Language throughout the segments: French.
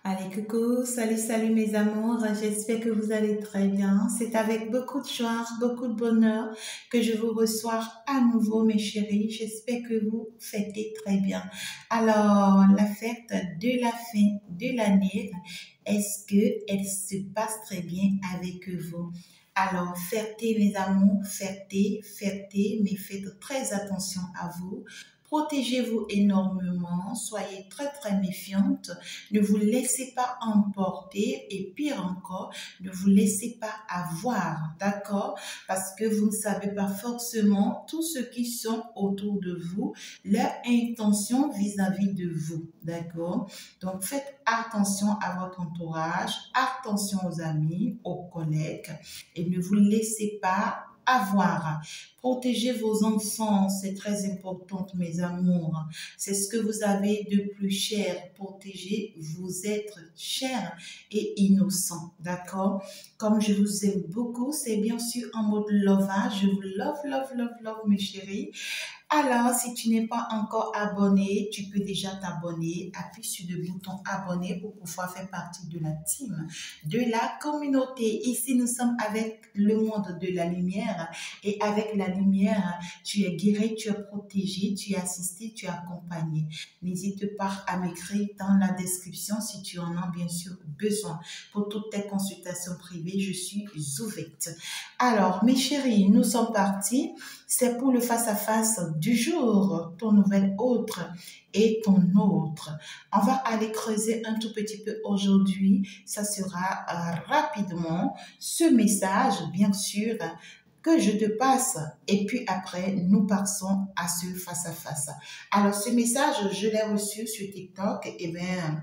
Allez, coucou, salut, salut mes amours, j'espère que vous allez très bien. C'est avec beaucoup de joie, beaucoup de bonheur que je vous reçois à nouveau mes chéris. J'espère que vous fêtez très bien. Alors, la fête de la fin de l'année, est-ce que elle se passe très bien avec vous? Alors, fêtez mes amours, fêtez, mais faites très attention à vous. Protégez-vous énormément, soyez très très méfiante, ne vous laissez pas emporter et pire encore, ne vous laissez pas avoir, d'accord? Parce que vous ne savez pas forcément tous ceux qui sont autour de vous, leur intention vis-à-vis de vous, d'accord? Donc faites attention à votre entourage, attention aux amis, aux collègues et ne vous laissez pas avoir. Protégez vos enfants, c'est très important, mes amours. C'est ce que vous avez de plus cher. Protégez vos êtres chers et innocents, d'accord? Comme je vous aime beaucoup, c'est bien sûr en mode lovage. Je vous love, mes chéris. Alors, si tu n'es pas encore abonné, tu peux déjà t'abonner. Appuie sur le bouton abonner pour pouvoir faire partie de la team, de la communauté. Ici, nous sommes avec le monde de la lumière et avec la lumière, tu es guéri, tu es protégé, tu es assisté, tu es accompagné. N'hésite pas à m'écrire dans la description si tu en as bien sûr besoin. Pour toutes tes consultations privées, je suis ouverte. Alors, mes chéris, nous sommes partis. C'est pour le face-à-face du jour, ton nouvel autre et ton autre. On va aller creuser un tout petit peu aujourd'hui. Ça sera rapidement ce message, bien sûr, que je te passe. Et puis après, nous passons à ce face-à-face. Alors, ce message, je l'ai reçu sur TikTok. Et bien,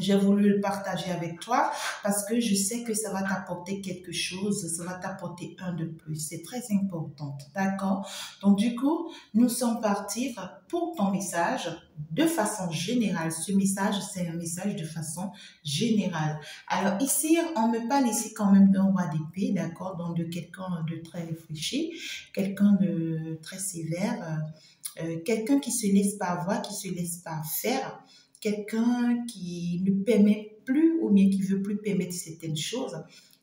j'ai voulu le partager avec toi parce que je sais que ça va t'apporter quelque chose, ça va t'apporter un de plus. C'est très important, d'accord? Donc du coup, nous sommes partis pour ton message de façon générale. Ce message, c'est un message de façon générale. Alors ici, on me parle ici quand même d'un roi d'épée, d'accord? Donc de quelqu'un de très réfléchi, quelqu'un de très sévère, quelqu'un qui se laisse pas voir, qui se laisse pas faire, quelqu'un qui ne permet plus ou bien qui veut plus permettre certaines choses,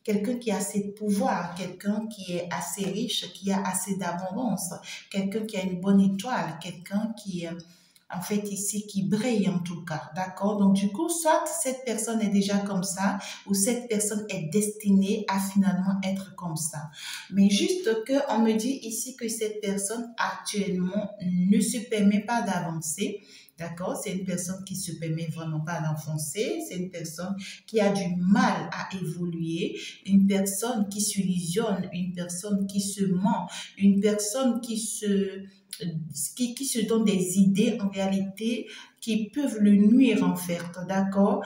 quelqu'un qui a assez de pouvoir, quelqu'un qui est assez riche, qui a assez d'abondance, quelqu'un qui a une bonne étoile, quelqu'un qui en fait ici qui brille en tout cas, d'accord? Donc du coup, soit cette personne est déjà comme ça ou cette personne est destinée à finalement être comme ça. Mais juste que on me dit ici que cette personne actuellement ne se permet pas d'avancer. D'accord? C'est une personne qui se permet vraiment pas d'enfoncer. C'est une personne qui a du mal à évoluer. Une personne qui s'illusionne. Une personne qui se ment. Une personne qui se donne des idées en réalité qui peuvent le nuire en fait. D'accord?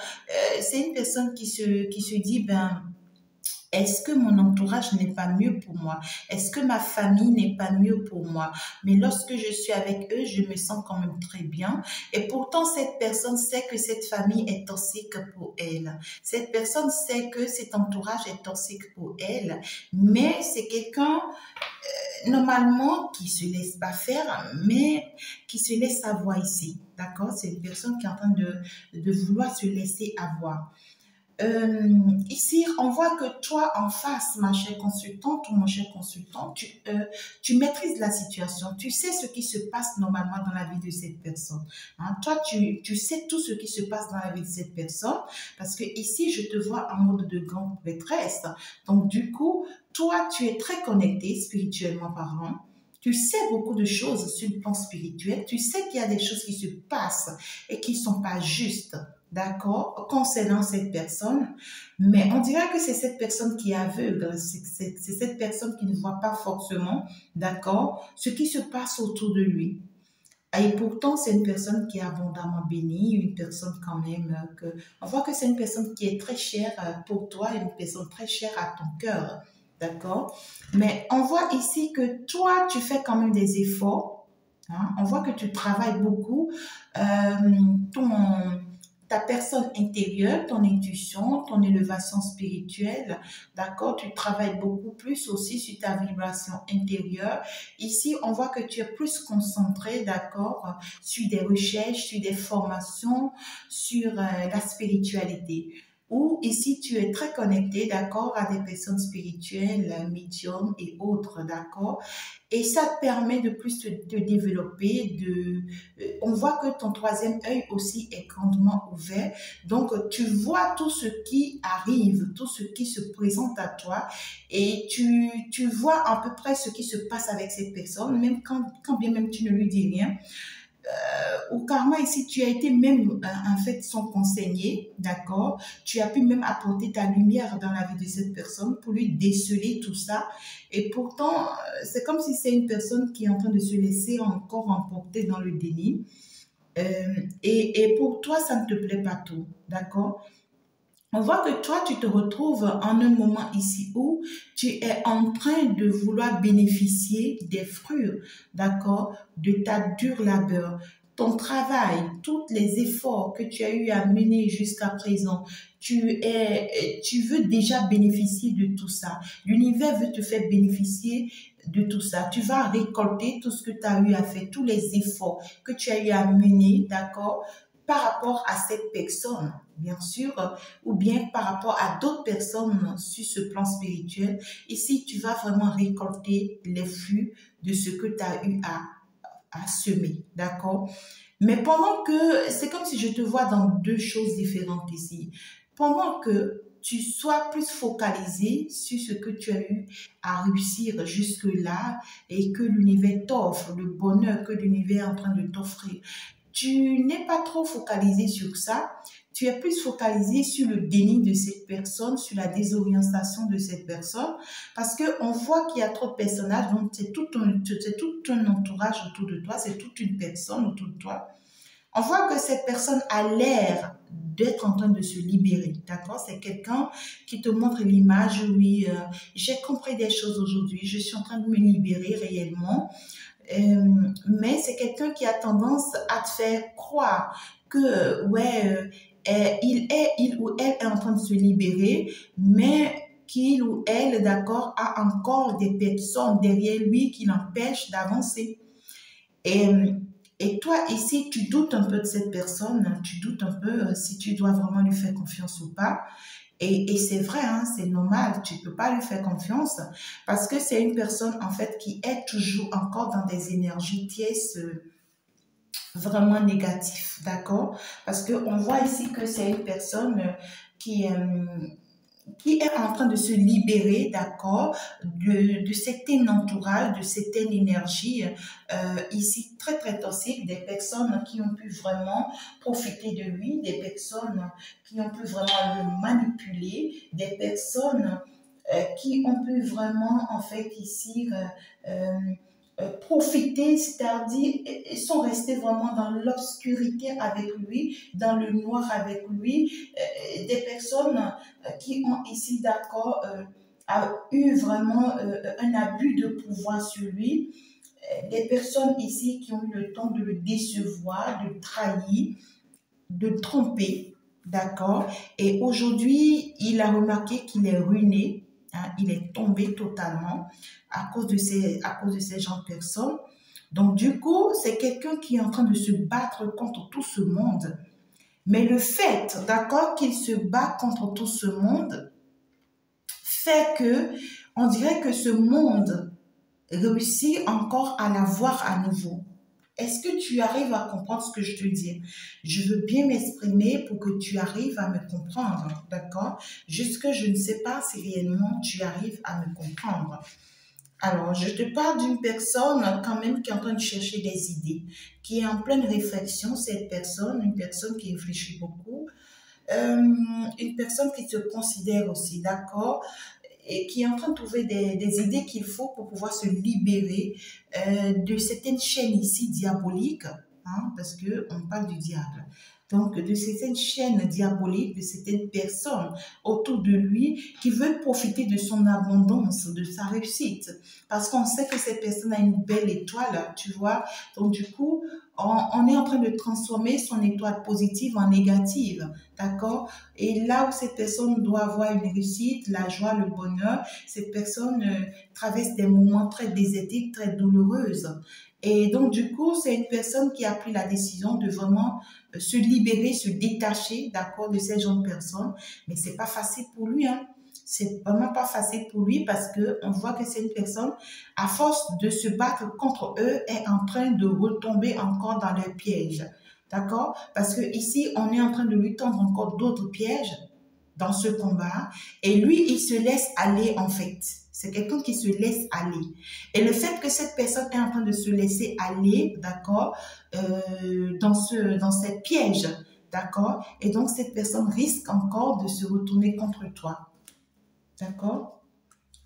C'est une personne qui se dit, ben, est-ce que mon entourage n'est pas mieux pour moi? Est-ce que ma famille n'est pas mieux pour moi? Mais lorsque je suis avec eux, je me sens quand même très bien. Et pourtant, cette personne sait que cette famille est toxique pour elle. Cette personne sait que cet entourage est toxique pour elle. Mais c'est quelqu'un, normalement, qui se laisse pas faire, mais qui se laisse avoir ici. D'accord? C'est une personne qui est en train de vouloir se laisser avoir. Ici, on voit que toi, en face, ma chère consultante ou mon cher consultant, tu maîtrises la situation. Tu sais ce qui se passe normalement dans la vie de cette personne. Hein. Toi, tu sais tout ce qui se passe dans la vie de cette personne parce que ici, je te vois en mode de grande maîtresse. Donc, du coup, toi, tu es très connecté spirituellement parlant. Tu sais beaucoup de choses sur le plan spirituel. Tu sais qu'il y a des choses qui se passent et qui ne sont pas justes. D'accord, concernant cette personne, mais on dirait que c'est cette personne qui est aveugle, c'est cette personne qui ne voit pas forcément, d'accord, ce qui se passe autour de lui. Et pourtant, c'est une personne qui est abondamment bénie, une personne quand même on voit que c'est une personne qui est très chère pour toi, une personne très chère à ton cœur, d'accord. Mais on voit ici que toi, tu fais quand même des efforts, hein? On voit que tu travailles beaucoup, ton ta personne intérieure, ton intuition, ton élévation spirituelle, d'accord? Tu travailles beaucoup plus aussi sur ta vibration intérieure. Ici, on voit que tu es plus concentré, d'accord, sur des recherches, sur des formations, sur la spiritualité. Ou ici, tu es très connecté, d'accord, à des personnes spirituelles, médiums et autres, d'accord? Et ça te permet de plus te développer, on voit que ton troisième œil aussi est grandement ouvert. Donc, tu vois tout ce qui arrive, tout ce qui se présente à toi et tu vois à peu près ce qui se passe avec cette personne, même quand bien même tu ne lui dis rien. Au karma, ici, tu as été même en fait son conseiller, d'accord? Tu as pu même apporter ta lumière dans la vie de cette personne pour lui déceler tout ça. Et pourtant, c'est comme si c'est une personne qui est en train de se laisser encore emporter dans le déni. Euh, et pour toi, ça ne te plaît pas tout, d'accord? On voit que toi, tu te retrouves en un moment ici où tu es en train de vouloir bénéficier des fruits, d'accord, de ta dure labeur. Ton travail, tous les efforts que tu as eu à mener jusqu'à présent, tu veux déjà bénéficier de tout ça. L'univers veut te faire bénéficier de tout ça. Tu vas récolter tout ce que tu as eu à faire, tous les efforts que tu as eu à mener, d'accord, par rapport à cette personne, bien sûr, ou bien par rapport à d'autres personnes sur ce plan spirituel. Ici, tu vas vraiment récolter les fruits de ce que tu as eu à semer, d'accord? Mais pendant que, c'est comme si je te vois dans deux choses différentes ici. Pendant que tu sois plus focalisé sur ce que tu as eu à réussir jusque-là et que l'univers t'offre, le bonheur que l'univers est en train de t'offrir, tu n'es pas trop focalisé sur ça, tu es plus focalisé sur le déni de cette personne, sur la désorientation de cette personne, parce qu'on voit qu'il y a trop de personnages, donc c'est tout un entourage autour de toi, c'est toute une personne autour de toi. On voit que cette personne a l'air d'être en train de se libérer, d'accord? C'est quelqu'un qui te montre l'image, oui, j'ai compris des choses aujourd'hui, je suis en train de me libérer réellement. Mais c'est quelqu'un qui a tendance à te faire croire que, ouais, il ou elle est en train de se libérer, mais qu'il ou elle, d'accord, a encore des personnes derrière lui qui l'empêchent d'avancer. Et, et toi, ici, tu doutes un peu de cette personne, tu doutes un peu si tu dois vraiment lui faire confiance ou pas. Et c'est vrai, hein, c'est normal, tu ne peux pas lui faire confiance parce que c'est une personne en fait qui est toujours encore dans des énergies tièces vraiment négatives, d'accord? Parce qu'on voit ici que c'est une personne qui est en train de se libérer, d'accord, de certains entourages, de certaines énergies ici très très toxiques, des personnes qui ont pu vraiment profiter de lui, des personnes qui ont pu vraiment le manipuler, des personnes qui ont pu vraiment en fait ici profiter, c'est-à-dire ils sont restés vraiment dans l'obscurité avec lui, dans le noir avec lui, des personnes qui ont ici, d'accord, a eu vraiment un abus de pouvoir sur lui, des personnes ici qui ont eu le temps de le décevoir, de le trahir, de le tromper, d'accord, et aujourd'hui, il a remarqué qu'il est ruiné, hein, il est tombé totalement à cause de ces gens de personnes. Donc, du coup, c'est quelqu'un qui est en train de se battre contre tout ce monde. Mais le fait, d'accord, qu'il se bat contre tout ce monde fait que on dirait que ce monde réussit encore à la voir à nouveau. Est-ce que tu arrives à comprendre ce que je te dis? Je veux bien m'exprimer pour que tu arrives à me comprendre, d'accord? Jusque je ne sais pas si réellement tu arrives à me comprendre. Alors, je te parle d'une personne quand même qui est en train de chercher des idées, qui est en pleine réflexion, cette personne, une personne qui réfléchit beaucoup, une personne qui se considère aussi, d'accord, et qui est en train de trouver des idées qu'il faut pour pouvoir se libérer de certaines chaînes ici diaboliques, hein, parce qu'on parle du diable. Donc, de certaines chaînes diaboliques, de certaines personnes autour de lui qui veulent profiter de son abondance, de sa réussite. Parce qu'on sait que cette personne a une belle étoile, tu vois. Donc, du coup, on est en train de transformer son étoile positive en négative, d'accord? Et là où cette personne doit avoir une réussite, la joie, le bonheur, cette personne traverse des moments très désertiques, très douloureux. Et donc, du coup, c'est une personne qui a pris la décision de vraiment se libérer, se détacher, d'accord, de ces genre de personnes. Mais c'est pas facile pour lui, hein. C'est vraiment pas facile pour lui parce que on voit que c'est une personne, à force de se battre contre eux, est en train de retomber encore dans leurs pièges. D'accord? Parce que ici, on est en train de lui tendre encore d'autres pièges dans ce combat. Et lui, il se laisse aller en fait. C'est quelqu'un qui se laisse aller. Et le fait que cette personne est en train de se laisser aller, d'accord, dans cette piège, d'accord, et donc cette personne risque encore de se retourner contre toi. D'accord?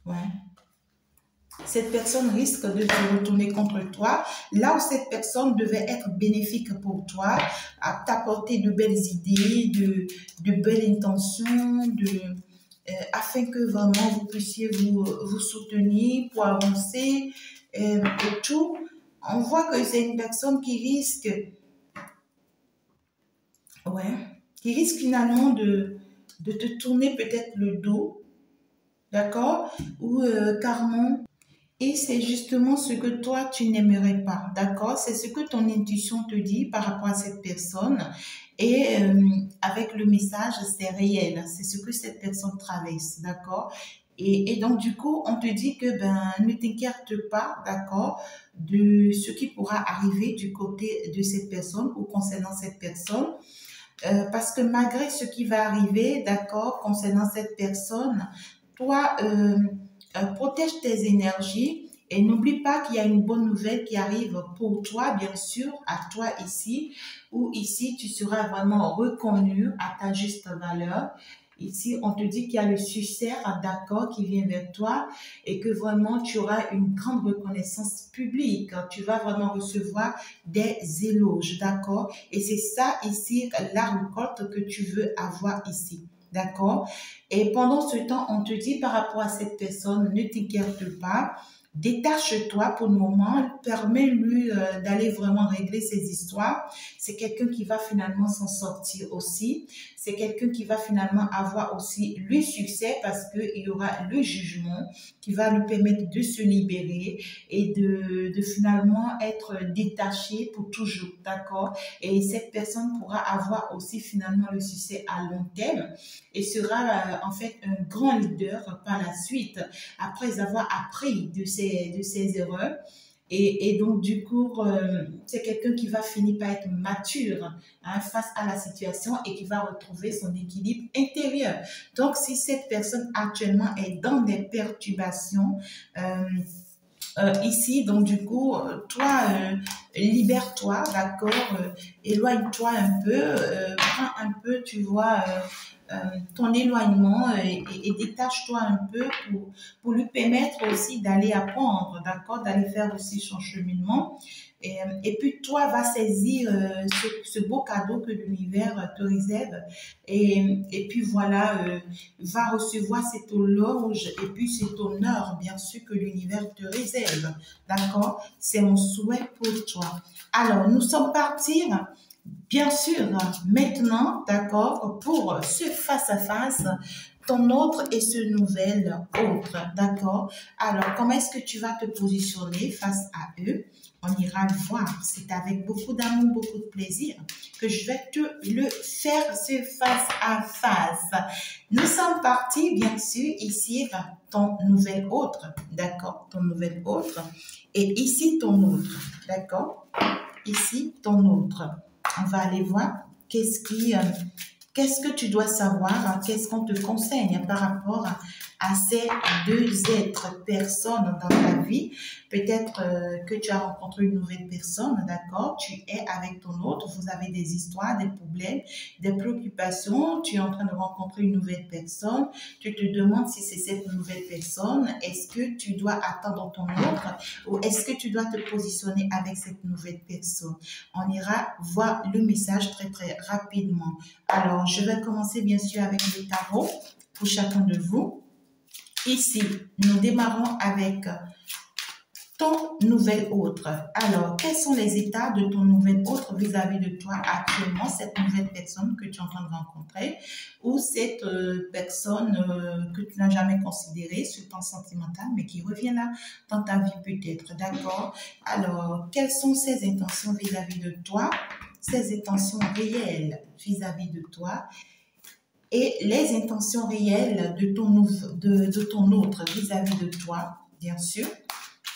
Ouais. Cette personne risque de se retourner contre toi, là où cette personne devait être bénéfique pour toi, à t'apporter de belles idées, de belles intentions, afin que vraiment vous puissiez vous soutenir pour avancer et tout. On voit que c'est une personne qui risque finalement de te tourner peut-être le dos, d'accord, ou carrément. Et c'est justement ce que toi, tu n'aimerais pas, d'accord? C'est ce que ton intuition te dit par rapport à cette personne. Et avec le message, c'est réel. C'est ce que cette personne traverse, d'accord? Et donc, du coup, on te dit que ne t'inquiète pas, d'accord, de ce qui pourra arriver du côté de cette personne ou concernant cette personne. Parce que malgré ce qui va arriver, d'accord, concernant cette personne, toi, protège tes énergies et n'oublie pas qu'il y a une bonne nouvelle qui arrive pour toi, bien sûr, à toi ici, où ici tu seras vraiment reconnu à ta juste valeur. Ici, on te dit qu'il y a le succès, d'accord, qui vient vers toi et que vraiment tu auras une grande reconnaissance publique. Tu vas vraiment recevoir des éloges, d'accord? Et c'est ça ici, la récolte que tu veux avoir ici. D'accord? Et pendant ce temps, on te dit par rapport à cette personne, ne t'inquiète pas, détache-toi pour le moment, permets-lui d'aller vraiment régler ses histoires. C'est quelqu'un qui va finalement s'en sortir aussi. C'est quelqu'un qui va finalement avoir aussi le succès parce qu'il y aura le jugement qui va lui permettre de se libérer et de finalement être détaché pour toujours, d'accord? Et cette personne pourra avoir aussi finalement le succès à long terme et sera en fait un grand leader par la suite après avoir appris de ses erreurs. Et donc, du coup, c'est quelqu'un qui va finir par être mature face à la situation et qui va retrouver son équilibre intérieur. Donc, si cette personne actuellement est dans des perturbations, ici, donc du coup, toi, libère-toi, d'accord, éloigne-toi un peu, prends un peu, tu vois, ton éloignement et détache-toi un peu pour lui permettre aussi d'aller apprendre, d'accord, d'aller faire aussi son cheminement. Et puis toi, va saisir ce beau cadeau que l'univers te réserve. Et puis voilà, va recevoir cet éloge et puis cet honneur, bien sûr, que l'univers te réserve. D'accord? C'est mon souhait pour toi. Alors, nous sommes partis. Bien sûr, maintenant, d'accord, pour ce face-à-face, ton autre et ce nouvel autre, d'accord? Alors, comment est-ce que tu vas te positionner face à eux? On ira le voir. C'est avec beaucoup d'amour, beaucoup de plaisir que je vais te le faire, ce face-à-face. Nous sommes partis, bien sûr, ici, ton nouvel autre, d'accord? Ton nouvel autre. Et ici, ton autre, d'accord? Ici, ton autre. On va aller voir qu'est-ce que tu dois savoir, qu'est-ce qu'on te conseille par rapport à ces deux êtres, personnes dans ta vie. Peut-être que tu as rencontré une nouvelle personne, d'accord? Tu es avec ton autre, vous avez des histoires, des problèmes, des préoccupations. Tu es en train de rencontrer une nouvelle personne. Tu te demandes si c'est cette nouvelle personne. Est-ce que tu dois attendre ton autre ou est-ce que tu dois te positionner avec cette nouvelle personne? On ira voir le message très rapidement. Alors, je vais commencer bien sûr avec le tarot pour chacun de vous. Ici, nous démarrons avec ton nouvel autre. Alors, quels sont les états de ton nouvel autre vis-à-vis de toi actuellement, cette nouvelle personne que tu es en train de rencontrer ou cette personne que tu n'as jamais considérée sur le plan sentimental, mais qui revient là dans ta vie peut-être, d'accord? Alors, quelles sont ses intentions vis-à-vis de toi, ses intentions réelles vis-à-vis de toi et les intentions réelles de ton autre vis-à-vis de toi, bien sûr.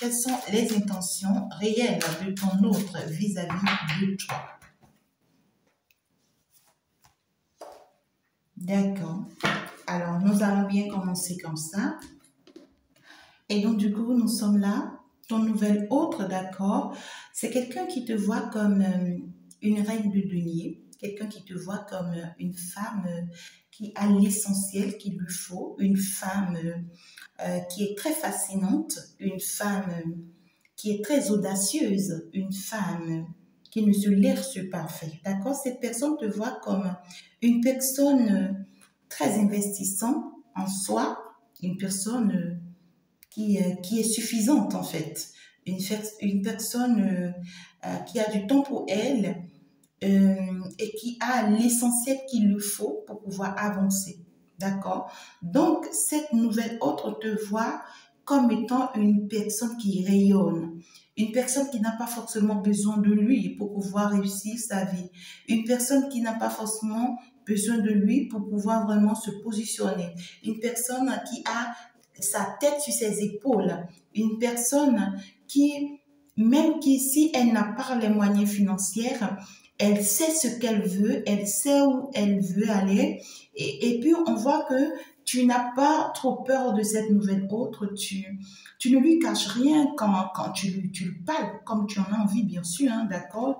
Quelles sont les intentions réelles de ton autre vis-à-vis de toi? D'accord. Alors, nous allons bien commencer comme ça. Et donc, du coup, nous sommes là. Ton nouvel autre, d'accord, c'est quelqu'un qui te voit comme une reine de denier, quelqu'un qui te voit comme une femme qui a l'essentiel qu'il lui faut, une femme qui est très fascinante, une femme qui est très audacieuse, une femme qui ne se laisse pas faire. D'accord? Cette personne te voit comme une personne très investissante en soi, une personne qui est suffisante en fait, une personne qui a du temps pour elle et qui a l'essentiel qu'il lui faut pour pouvoir avancer. D'accord? Donc, cette nouvelle autre te voit comme étant une personne qui rayonne, une personne qui n'a pas forcément besoin de lui pour pouvoir réussir sa vie, une personne qui n'a pas forcément besoin de lui pour pouvoir vraiment se positionner, une personne qui a sa tête sur ses épaules, une personne qui, même si elle n'a pas les moyens financiers, elle sait ce qu'elle veut, elle sait où elle veut aller. Et puis, on voit que tu n'as pas trop peur de cette nouvelle autre. Tu ne lui caches rien quand tu lui parles, comme tu en as envie, bien sûr, hein, d'accord?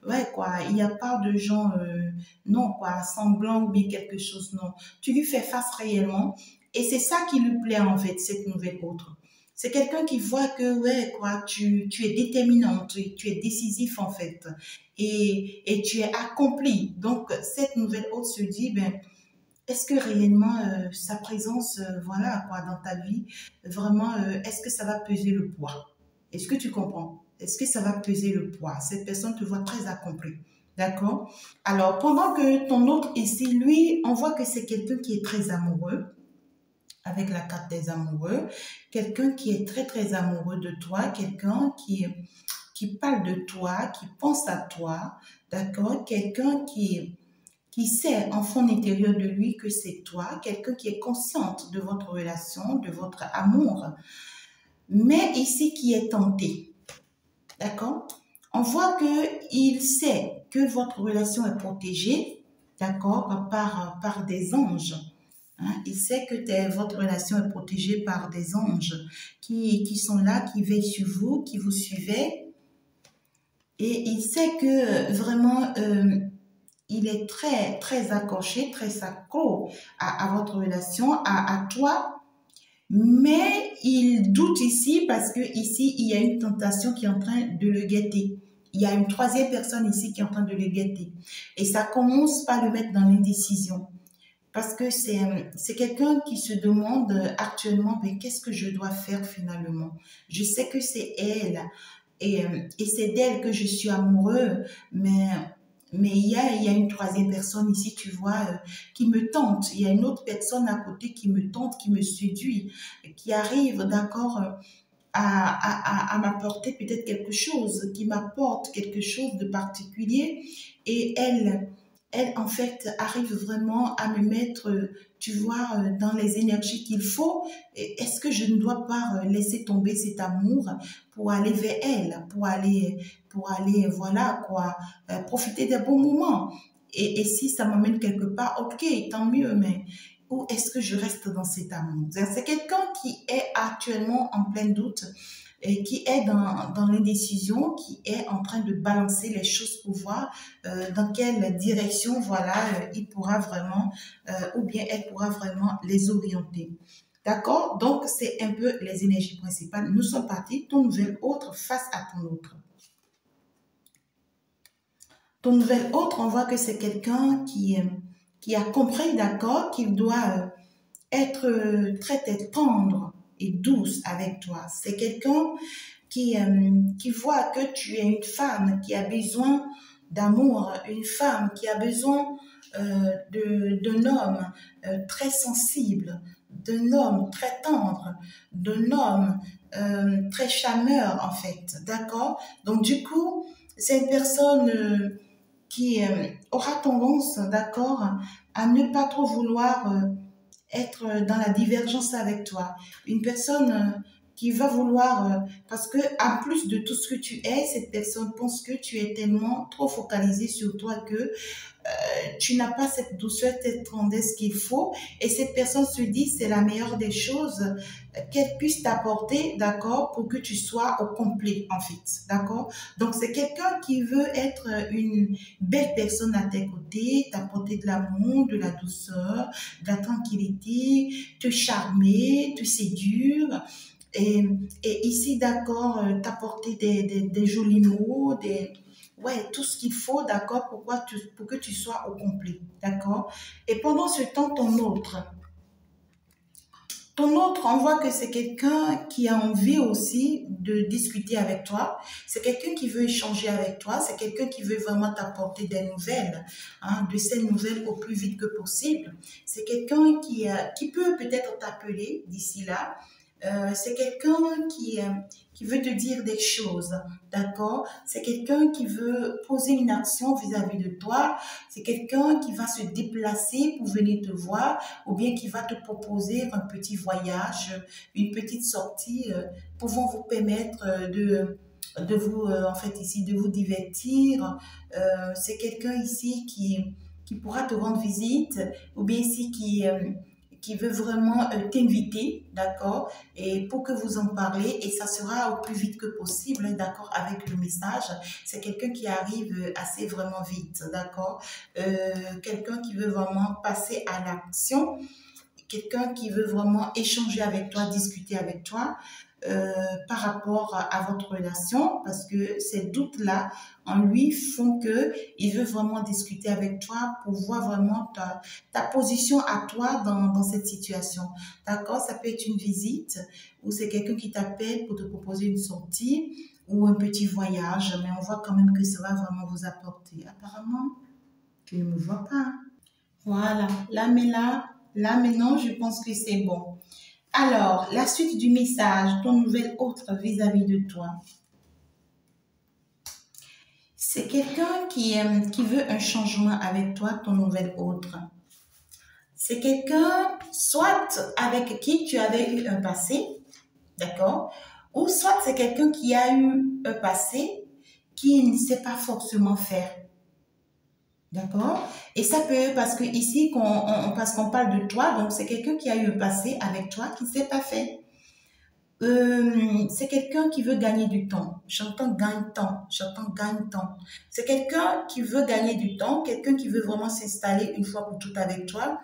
Ouais, quoi, il n'y a pas de gens, non, quoi, semblant ou bien quelque chose, non. Tu lui fais face réellement. Et c'est ça qui lui plaît, en fait, cette nouvelle autre. C'est quelqu'un qui voit que, ouais, quoi, tu es déterminant, tu es décisif, en fait. Et tu es accompli. Donc, cette nouvelle autre se dit, ben, est-ce que réellement sa présence, voilà, quoi, dans ta vie, vraiment, est-ce que ça va peser le poids? Est-ce que tu comprends? Est-ce que ça va peser le poids? Cette personne te voit très accompli. D'accord? Alors, pendant que ton autre ici, lui, on voit que c'est quelqu'un qui est très amoureux, avec la carte des amoureux, quelqu'un qui est très, très amoureux de toi, quelqu'un qui parle de toi, qui pense à toi, d'accord? Quelqu'un qui sait en fond intérieur de lui que c'est toi, quelqu'un qui est consciente de votre relation, de votre amour, mais ici qui est tenté, d'accord? On voit qu'il sait que votre relation est protégée, d'accord, par des anges. Hein? Il sait que votre relation est protégée par des anges qui sont là, qui veillent sur vous, qui vous suivent. Et il sait que vraiment, il est très, très accroché, très accro à votre relation, à toi. Mais il doute ici parce que ici, il y a une tentation qui est en train de le guetter. Il y a une troisième personne ici qui est en train de le guetter. Et ça commence par le mettre dans l'indécision. Parce que c'est quelqu'un qui se demande actuellement, ben, qu'est-ce que je dois faire finalement? Je sais que c'est elle et c'est d'elle que je suis amoureux, mais il y a une troisième personne ici, tu vois, qui me tente. Il y a une autre personne à côté qui me tente, qui me séduit, qui arrive, d'accord, à m'apporter peut-être quelque chose, qui m'apporte quelque chose de particulier. Et elle, en fait, arrive vraiment à me mettre, tu vois, dans les énergies qu'il faut. Est-ce que je ne dois pas laisser tomber cet amour pour aller vers elle, pour aller, voilà, quoi, profiter des bons moments? Et si ça m'amène quelque part, ok, tant mieux, mais ou est-ce que je reste dans cet amour? C'est quelqu'un qui est actuellement en plein doute et qui est dans l'indécision, qui est en train de balancer les choses pour voir dans quelle direction, voilà, il pourra vraiment, ou bien elle pourra vraiment les orienter. D'accord? Donc, c'est un peu les énergies principales. Nous sommes partis, ton nouvel autre face à ton autre. Ton nouvel autre, on voit que c'est quelqu'un qui a compris, d'accord, qu'il doit être très tendre et douce avec toi. C'est quelqu'un qui voit que tu es une femme qui a besoin d'amour, une femme qui a besoin d'un homme très sensible, d'un homme très tendre, d'un homme très charmeur en fait, d'accord? Donc du coup, c'est une personne qui aura tendance, d'accord, à ne pas trop vouloir être dans la divergence avec toi. Une personne qui va vouloir, parce que en plus de tout ce que tu es, cette personne pense que tu es tellement trop focalisé sur toi que tu n'as pas cette douceur, cette tendresse qu'il faut. Et cette personne se dit, c'est la meilleure des choses qu'elle puisse t'apporter, d'accord, pour que tu sois au complet, en fait, d'accord. Donc, c'est quelqu'un qui veut être une belle personne à tes côtés, t'apporter de l'amour, de la douceur, de la tranquillité, te charmer, te séduire. Et ici, d'accord, t'apporter des jolis mots, ouais, tout ce qu'il faut, d'accord, pour que tu sois au complet, d'accord. Et pendant ce temps, ton autre, on voit que c'est quelqu'un qui a envie aussi de discuter avec toi. C'est quelqu'un qui veut échanger avec toi. C'est quelqu'un qui veut vraiment t'apporter des nouvelles, hein, de ces nouvelles au plus vite que possible. C'est quelqu'un qui peut peut-être t'appeler d'ici là. C'est quelqu'un qui veut te dire des choses, d'accord? C'est quelqu'un qui veut poser une action vis-à-vis de toi. C'est quelqu'un qui va se déplacer pour venir te voir ou bien qui va te proposer un petit voyage, une petite sortie pouvant vous permettre de vous, en fait, ici, de vous divertir. C'est quelqu'un ici qui pourra te rendre visite ou bien ici qui veut vraiment t'inviter, d'accord, et pour que vous en parlez, et ça sera au plus vite que possible, d'accord, avec le message. C'est quelqu'un qui arrive assez vraiment vite, d'accord, quelqu'un qui veut vraiment passer à l'action, quelqu'un qui veut vraiment échanger avec toi, discuter avec toi par rapport à votre relation, parce que ces doutes-là en lui font que il veut vraiment discuter avec toi pour voir vraiment ta position à toi dans cette situation. D'accord? Ça peut être une visite ou c'est quelqu'un qui t'appelle pour te proposer une sortie ou un petit voyage, mais on voit quand même que ça va vraiment vous apporter. Apparemment, tu ne me vois pas. Voilà, là maintenant, je pense que c'est bon. Alors, la suite du message, ton nouvel autre vis-à-vis de toi. C'est quelqu'un qui veut un changement avec toi, ton nouvel autre. C'est quelqu'un, soit avec qui tu avais eu un passé, d'accord? Ou soit c'est quelqu'un qui a eu un passé qui ne sait pas forcément faire. D'accord? Et ça peut, parce que ici, parce qu'on parle de toi, donc c'est quelqu'un qui a eu un passé avec toi qui ne s'est pas fait. C'est quelqu'un qui veut gagner du temps. J'entends gagne-temps, j'entends gagne-temps. C'est quelqu'un qui veut gagner du temps, quelqu'un qui veut vraiment s'installer une fois pour toutes avec toi.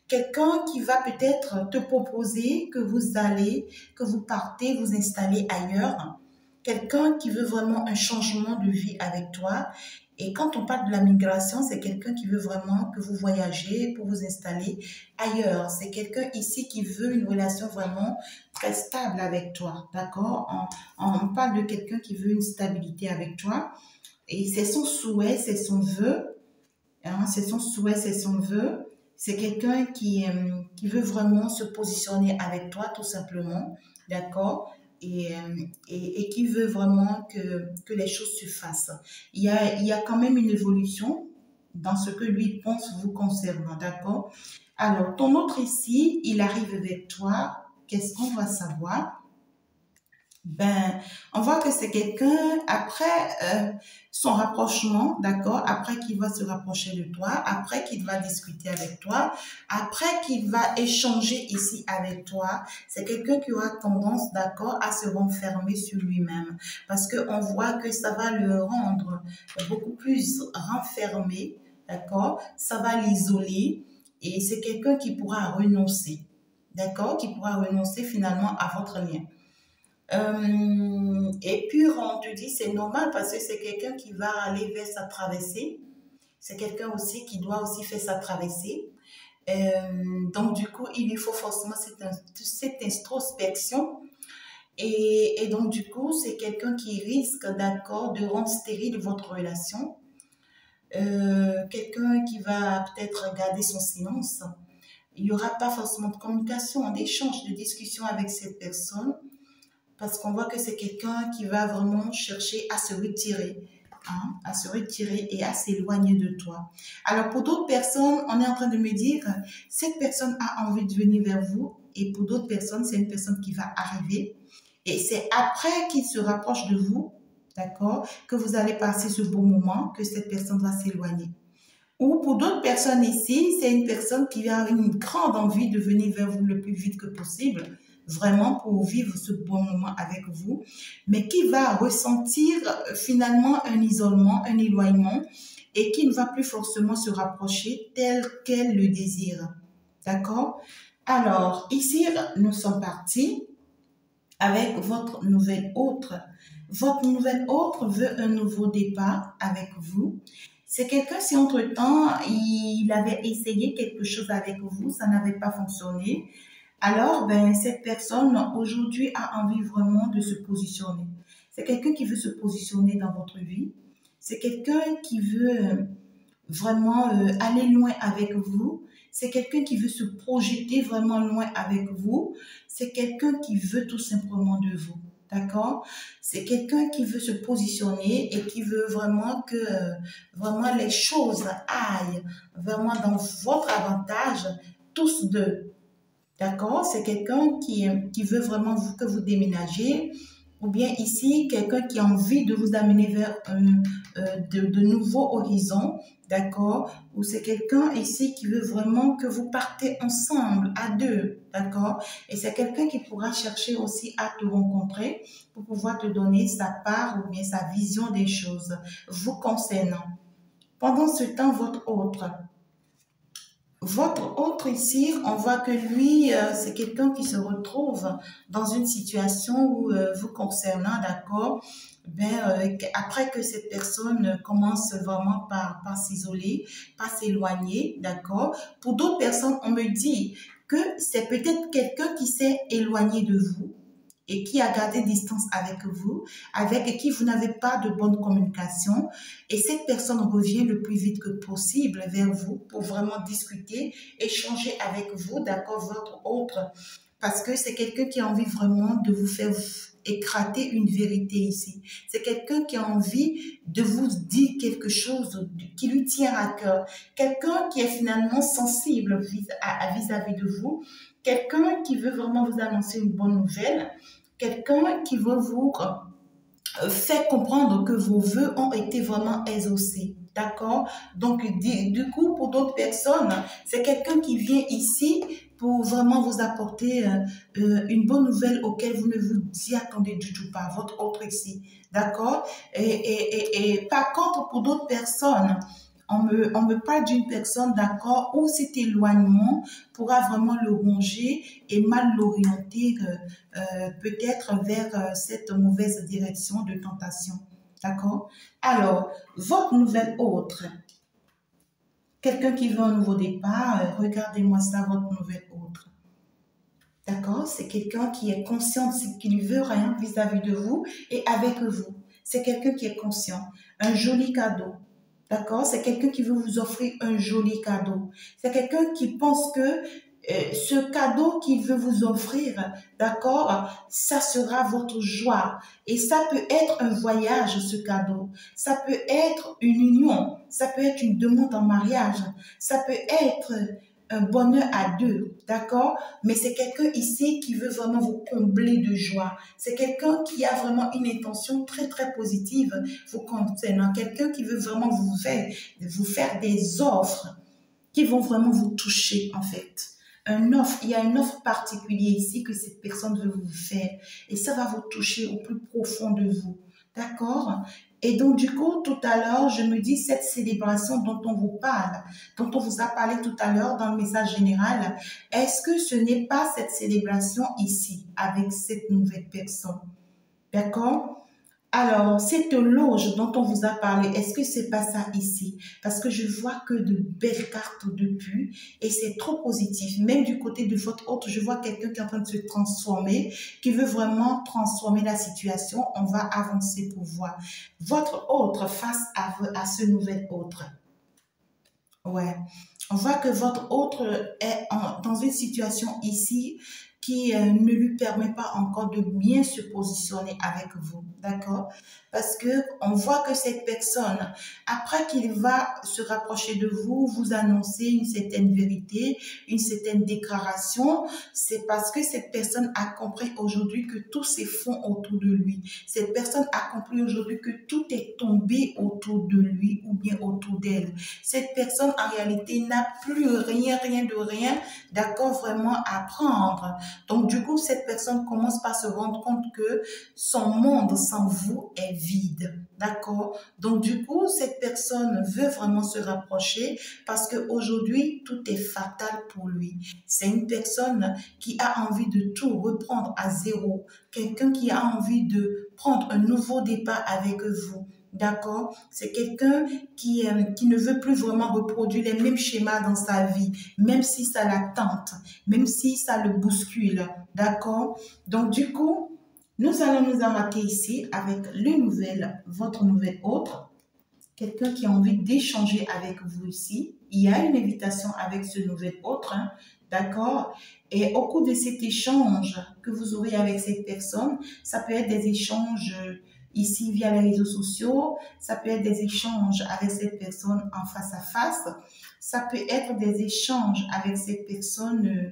Quelqu'un qui va peut-être te proposer que vous partez, vous installer ailleurs. Quelqu'un qui veut vraiment un changement de vie avec toi. Et quand on parle de la migration, c'est quelqu'un qui veut vraiment que vous voyagez pour vous installer ailleurs. C'est quelqu'un ici qui veut une relation vraiment très stable avec toi, d'accord? On parle de quelqu'un qui veut une stabilité avec toi. Et c'est son souhait, c'est son vœu. Hein, c'est son souhait, c'est son vœu. C'est quelqu'un qui veut vraiment se positionner avec toi, tout simplement, d'accord? Et qui veut vraiment que les choses se fassent. Il y a quand même une évolution dans ce que lui pense vous concernant, d'accord? Alors, ton autre ici, il arrive avec toi. Qu'est-ce qu'on va savoir? Ben, on voit que c'est quelqu'un, après son rapprochement, d'accord, après qu'il va se rapprocher de toi, après qu'il va discuter avec toi, après qu'il va échanger ici avec toi, c'est quelqu'un qui aura tendance, d'accord, à se renfermer sur lui-même. Parce qu'on voit que ça va le rendre beaucoup plus renfermé, d'accord, ça va l'isoler et c'est quelqu'un qui pourra renoncer, d'accord, qui pourra renoncer finalement à votre lien. Et puis, on te dit, c'est normal parce que c'est quelqu'un qui va aller vers sa traversée. C'est quelqu'un aussi qui doit aussi faire sa traversée. Donc, du coup, il lui faut forcément cette introspection. Et donc, du coup, c'est quelqu'un qui risque, d'accord, de rendre stérile votre relation. Quelqu'un qui va peut-être garder son silence. Il n'y aura pas forcément de communication, d'échange, de discussion avec cette personne parce qu'on voit que c'est quelqu'un qui va vraiment chercher à se retirer, hein, à se retirer et à s'éloigner de toi. Alors pour d'autres personnes, on est en train de me dire, cette personne a envie de venir vers vous et pour d'autres personnes, c'est une personne qui va arriver et c'est après qu'il se rapproche de vous, d'accord, que vous allez passer ce bon moment, que cette personne va s'éloigner. Ou pour d'autres personnes ici, c'est une personne qui a une grande envie de venir vers vous le plus vite que possible, vraiment pour vivre ce bon moment avec vous, mais qui va ressentir finalement un isolement, un éloignement et qui ne va plus forcément se rapprocher tel qu'elle le désire. D'accord? Alors, ici, nous sommes partis avec votre nouvelle autre. Votre nouvelle autre veut un nouveau départ avec vous. C'est quelqu'un, si entre-temps, il avait essayé quelque chose avec vous, ça n'avait pas fonctionné, alors, ben, cette personne, aujourd'hui, a envie vraiment de se positionner. C'est quelqu'un qui veut se positionner dans votre vie. C'est quelqu'un qui veut vraiment aller loin avec vous. C'est quelqu'un qui veut se projeter vraiment loin avec vous. C'est quelqu'un qui veut tout simplement de vous. D'accord? C'est quelqu'un qui veut se positionner et qui veut vraiment que vraiment les choses aillent vraiment dans votre avantage, tous deux. D'accord? C'est quelqu'un qui veut vraiment que vous déménagiez. Ou bien ici, quelqu'un qui a envie de vous amener vers de nouveaux horizons. D'accord? Ou c'est quelqu'un ici qui veut vraiment que vous partez ensemble, à deux. D'accord? Et c'est quelqu'un qui pourra chercher aussi à te rencontrer pour pouvoir te donner sa part ou bien sa vision des choses vous concernant. Pendant ce temps, votre autre ici, on voit que lui, c'est quelqu'un qui se retrouve dans une situation où vous concernant, d'accord, ben, après que cette personne commence vraiment par s'isoler, par s'éloigner, d'accord. Pour d'autres personnes, on me dit que c'est peut-être quelqu'un qui s'est éloigné de vous et qui a gardé distance avec vous, avec qui vous n'avez pas de bonne communication. Et cette personne revient le plus vite que possible vers vous pour vraiment discuter, échanger avec vous, d'accord, votre autre. Parce que c'est quelqu'un qui a envie vraiment de vous faire écrater une vérité ici. C'est quelqu'un qui a envie de vous dire quelque chose qui lui tient à cœur. Quelqu'un qui est finalement sensible vis-à-vis de vous. Quelqu'un qui veut vraiment vous annoncer une bonne nouvelle. Quelqu'un qui veut vous faire comprendre que vos vœux ont été vraiment exaucés. D'accord? Donc, du coup, pour d'autres personnes, c'est quelqu'un qui vient ici pour vraiment vous apporter une bonne nouvelle auquel vous ne vous y attendez du tout pas, votre autre ici. D'accord? Et par contre, pour d'autres personnes, on me parle d'une personne, d'accord, où cet éloignement pourra vraiment le ronger et mal l'orienter peut-être vers cette mauvaise direction de tentation. D'accord? Alors, votre nouvelle autre, quelqu'un qui veut un nouveau départ, regardez-moi ça, votre nouvelle autre. D'accord? C'est quelqu'un qui est conscient qu'il ne veut rien vis-à-vis de vous et avec vous. C'est quelqu'un qui est conscient. Un joli cadeau. D'accord? C'est quelqu'un qui veut vous offrir un joli cadeau. C'est quelqu'un qui pense que ce cadeau qu'il veut vous offrir, d'accord, ça sera votre joie. Et ça peut être un voyage, ce cadeau. Ça peut être une union. Ça peut être une demande en mariage. Ça peut être un bonheur à deux, d'accord? Mais c'est quelqu'un ici qui veut vraiment vous combler de joie. C'est quelqu'un qui a vraiment une intention très, très positive vous concernant. Quelqu'un qui veut vraiment vous faire des offres qui vont vraiment vous toucher, en fait. Il y a une offre particulière ici que cette personne veut vous faire. Et ça va vous toucher au plus profond de vous. D'accord? Et donc, du coup, tout à l'heure, je me dis, cette célébration dont on vous parle, dont on vous a parlé tout à l'heure dans le message général, est-ce que ce n'est pas cette célébration ici, avec cette nouvelle personne? D'accord? Alors, cette loge dont on vous a parlé, est-ce que c'est pas ça ici? Parce que je vois que de belles cartes depuis et c'est trop positif. Même du côté de votre autre, je vois quelqu'un qui est en train de se transformer, qui veut vraiment transformer la situation. On va avancer pour voir. Votre autre face à ce nouvel autre. Ouais. On voit que votre autre est dans une situation ici qui ne lui permet pas encore de bien se positionner avec vous, d'accord? Parce que on voit que cette personne, après qu'il va se rapprocher de vous, vous annoncer une certaine vérité, une certaine déclaration, c'est parce que cette personne a compris aujourd'hui que tout s'effondre autour de lui. Cette personne a compris aujourd'hui que tout est tombé autour de lui ou bien autour d'elle. Cette personne, en réalité, n'a plus rien de rien, d'accord, vraiment à prendre. Donc, du coup, cette personne commence par se rendre compte que son monde sans vous est vide, d'accord? Donc, du coup, cette personne veut vraiment se rapprocher parce qu'aujourd'hui, tout est fatal pour lui. C'est une personne qui a envie de tout reprendre à zéro, quelqu'un qui a envie de prendre un nouveau départ avec vous. D'accord? C'est quelqu'un qui ne veut plus vraiment reproduire les mêmes schémas dans sa vie, même si ça l'attente, même si ça le bouscule. D'accord? Donc, du coup, nous allons nous arrêter ici avec votre nouvelle autre. Quelqu'un qui a envie d'échanger avec vous ici. Il y a une invitation avec ce nouvel autre. Hein, d'accord? Et au cours de cet échange que vous aurez avec cette personne, ça peut être des échanges ici via les réseaux sociaux, ça peut être des échanges avec cette personne en face à face, ça peut être des échanges avec cette personne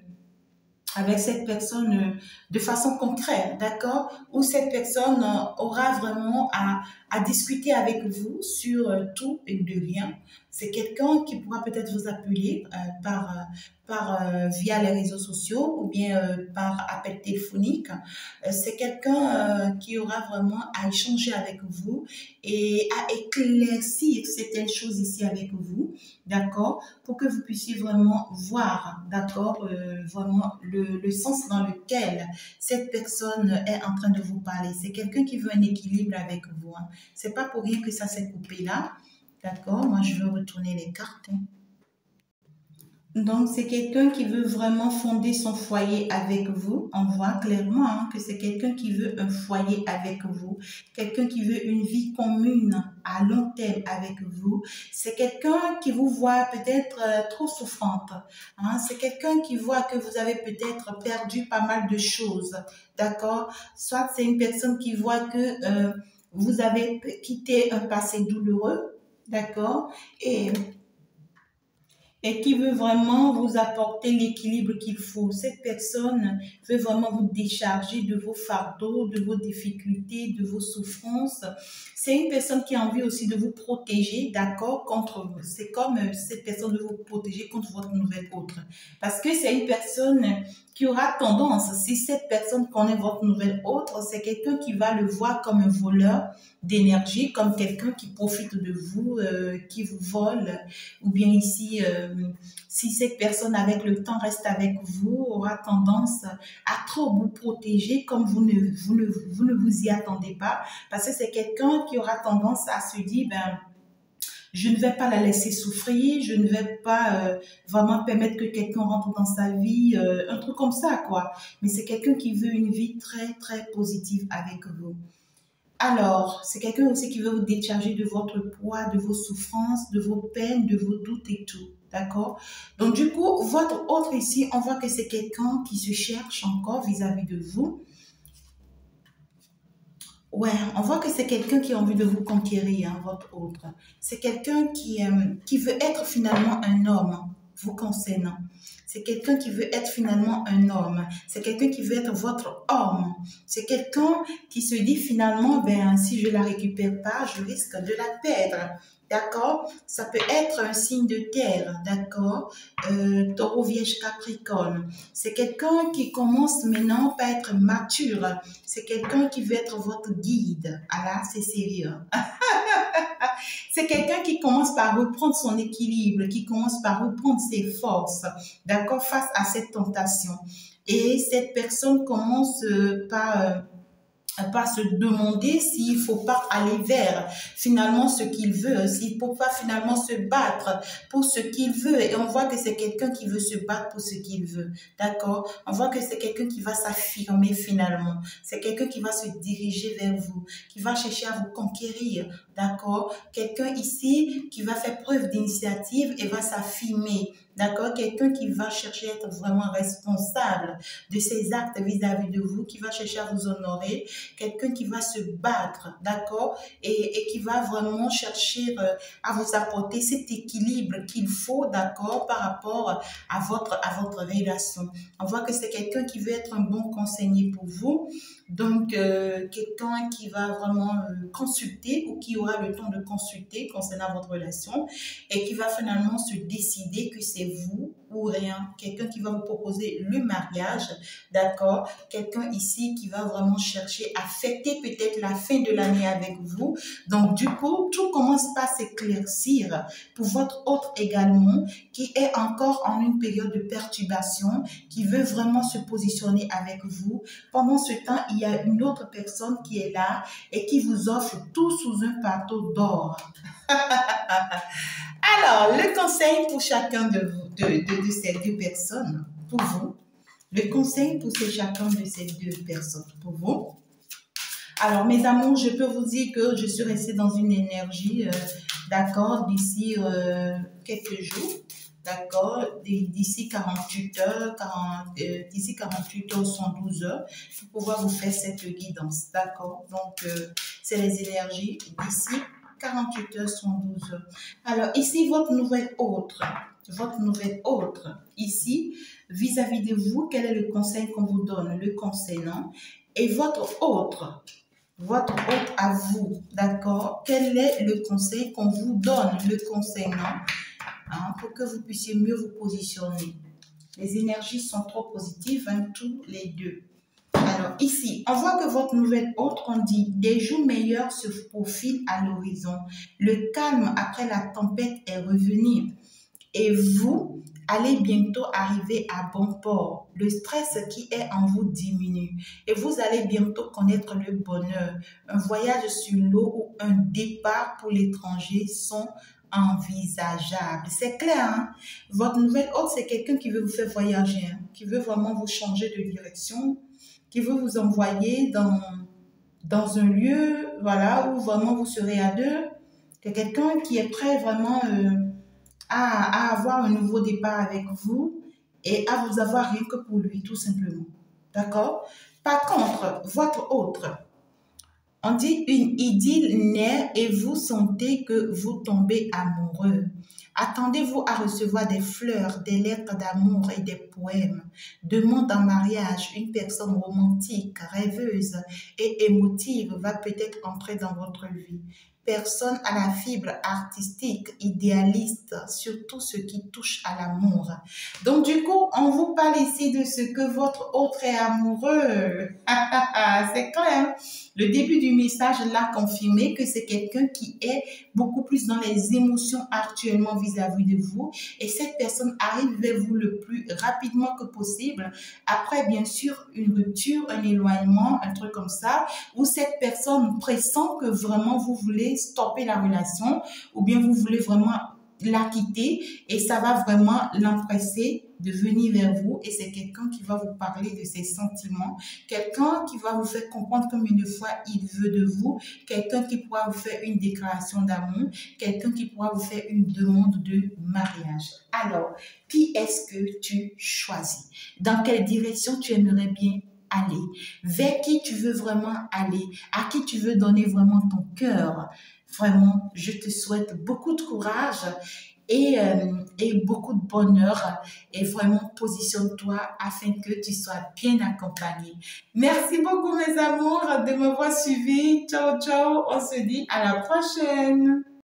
de façon concrète, d'accord? Où cette personne aura vraiment à discuter avec vous sur tout et de rien. C'est quelqu'un qui pourra peut-être vous appeler via les réseaux sociaux ou bien par appel téléphonique. C'est quelqu'un qui aura vraiment à échanger avec vous et à éclaircir certaines choses ici avec vous, d'accord? Pour que vous puissiez vraiment voir, d'accord, vraiment le sens dans lequel cette personne est en train de vous parler. C'est quelqu'un qui veut un équilibre avec vous. Hein. C'est pas pour rien que ça s'est coupé là. D'accord? Moi, je veux retourner les cartes. Donc, c'est quelqu'un qui veut vraiment fonder son foyer avec vous. On voit clairement hein, que c'est quelqu'un qui veut un foyer avec vous. Quelqu'un qui veut une vie commune à long terme avec vous. C'est quelqu'un qui vous voit peut-être trop souffrante. Hein. C'est quelqu'un qui voit que vous avez peut-être perdu pas mal de choses. D'accord? Soit c'est une personne qui voit que vous avez quitté un passé douloureux. D'accord? Et qui veut vraiment vous apporter l'équilibre qu'il faut. Cette personne veut vraiment vous décharger de vos fardeaux, de vos difficultés, de vos souffrances. C'est une personne qui a envie aussi de vous protéger, d'accord, contre, c'est comme cette personne veut vous protéger contre votre nouvelle autre. Parce que c'est une personne qui aura tendance, si cette personne connaît votre nouvelle autre, c'est quelqu'un qui va le voir comme un voleur d'énergie, comme quelqu'un qui profite de vous, qui vous vole, ou bien ici, si cette personne avec le temps reste avec vous, aura tendance à trop vous protéger comme vous ne vous y attendez pas, parce que c'est quelqu'un qui aura tendance à se dire, ben, je ne vais pas la laisser souffrir, je ne vais pas vraiment permettre que quelqu'un rentre dans sa vie, un truc comme ça, quoi. Mais c'est quelqu'un qui veut une vie très, très positive avec vous. Alors, c'est quelqu'un aussi qui veut vous décharger de votre poids, de vos souffrances, de vos peines, de vos doutes et tout. D'accord? Donc, du coup, votre autre ici, on voit que c'est quelqu'un qui se cherche encore vis-à-vis de vous. Ouais, on voit que c'est quelqu'un qui a envie de vous conquérir, hein, votre autre. C'est quelqu'un qui veut être finalement un homme. vous concernant. C'est quelqu'un qui veut être finalement un homme. C'est quelqu'un qui veut être votre homme. C'est quelqu'un qui se dit finalement, ben, si je ne la récupère pas, je risque de la perdre. D'accord? Ça peut être un signe de terre, d'accord? Taureau, Vierge, Capricorne. C'est quelqu'un qui commence maintenant par être mature. C'est quelqu'un qui veut être votre guide. Ah là, c'est sérieux. C'est quelqu'un qui commence par reprendre son équilibre, qui commence par reprendre ses forces, d'accord, face à cette tentation. Et cette personne commence par se demander s'il ne faut pas aller vers finalement ce qu'il veut, s'il ne faut pas finalement se battre pour ce qu'il veut. Et on voit que c'est quelqu'un qui veut se battre pour ce qu'il veut, d'accord? On voit que c'est quelqu'un qui va s'affirmer finalement. C'est quelqu'un qui va se diriger vers vous, qui va chercher à vous conquérir, d'accord? Quelqu'un ici qui va faire preuve d'initiative et va s'affirmer. D'accord? Quelqu'un qui va chercher à être vraiment responsable de ses actes vis-à-vis de vous, qui va chercher à vous honorer, quelqu'un qui va se battre, d'accord? Et qui va vraiment chercher à vous apporter cet équilibre qu'il faut, d'accord, par rapport à votre relation. On voit que c'est quelqu'un qui veut être un bon conseiller pour vous. Donc, quelqu'un qui va vraiment consulter ou qui aura le temps de consulter concernant votre relation et qui va finalement se décider que c'est vous ou rien. Quelqu'un qui va vous proposer le mariage, d'accord? Quelqu'un ici qui va vraiment chercher à fêter peut-être la fin de l'année avec vous. Donc, du coup, tout commence par s'éclaircir pour votre autre également qui est encore en une période de perturbation, qui veut vraiment se positionner avec vous. Pendant ce temps, il y a une autre personne qui est là et qui vous offre tout sous un plateau d'or. Alors, le conseil pour chacun de vous, de ces deux personnes, pour vous, le conseil pour chacun de ces deux personnes, pour vous. Alors, mes amours, je peux vous dire que je suis restée dans une énergie, d'accord, d'ici quelques jours. D'accord, d'ici 48 heures, d'ici 48 heures, 112 heures, pour pouvoir vous faire cette guidance, d'accord? Donc, c'est les énergies d'ici 48 heures, 112 heures. Alors, ici, votre nouvelle autre, ici, vis-à-vis de vous, quel est le conseil qu'on vous donne, le concernant, et votre autre à vous, d'accord? Quel est le conseil qu'on vous donne, le concernant? Pour que vous puissiez mieux vous positionner. Les énergies sont trop positives, tous les deux. Alors ici, on voit que votre nouvelle autre, on dit, des jours meilleurs se profilent à l'horizon. Le calme après la tempête est revenu. Et vous allez bientôt arriver à bon port. Le stress qui est en vous diminue. Et vous allez bientôt connaître le bonheur. Un voyage sur l'eau ou un départ pour l'étranger sont envisageable. C'est clair, hein? Votre nouvelle hôte, c'est quelqu'un qui veut vous faire voyager, hein? Qui veut vraiment vous changer de direction, qui veut vous envoyer dans un lieu, voilà, où vraiment vous serez à deux. C'est quelqu'un qui est prêt vraiment à avoir un nouveau départ avec vous et à vous avoir rien que pour lui, tout simplement. D'accord? Par contre, votre autre, on dit une idylle naît et vous sentez que vous tombez amoureux. Attendez-vous à recevoir des fleurs, des lettres d'amour et des poèmes. Demande en mariage, une personne romantique, rêveuse et émotive va peut-être entrer dans votre vie. Personne à la fibre artistique, idéaliste, surtout ce qui touche à l'amour. Donc du coup, on vous parle ici de ce que votre autre est amoureux. C'est clair. Le début du message l'a confirmé que c'est quelqu'un qui est beaucoup plus dans les émotions actuellement vis-à-vis de vous. Et cette personne arrive vers vous le plus rapidement que possible. Après, bien sûr, une rupture, un éloignement, un truc comme ça, où cette personne pressent que vraiment vous voulez stopper la relation ou bien vous voulez vraiment la quitter et ça va vraiment l'empresser de venir vers vous et c'est quelqu'un qui va vous parler de ses sentiments, quelqu'un qui va vous faire comprendre combien de fois il veut de vous, quelqu'un qui pourra vous faire une déclaration d'amour, quelqu'un qui pourra vous faire une demande de mariage. Alors, qui est-ce que tu choisis? Dans quelle direction tu aimerais bien aller? Vers qui tu veux vraiment aller? À qui tu veux donner vraiment ton cœur? Vraiment, je te souhaite beaucoup de courage et beaucoup de bonheur. Et vraiment, positionne-toi afin que tu sois bien accompagné. Merci beaucoup, mes amours, de m'avoir suivi. Ciao, ciao. On se dit à la prochaine.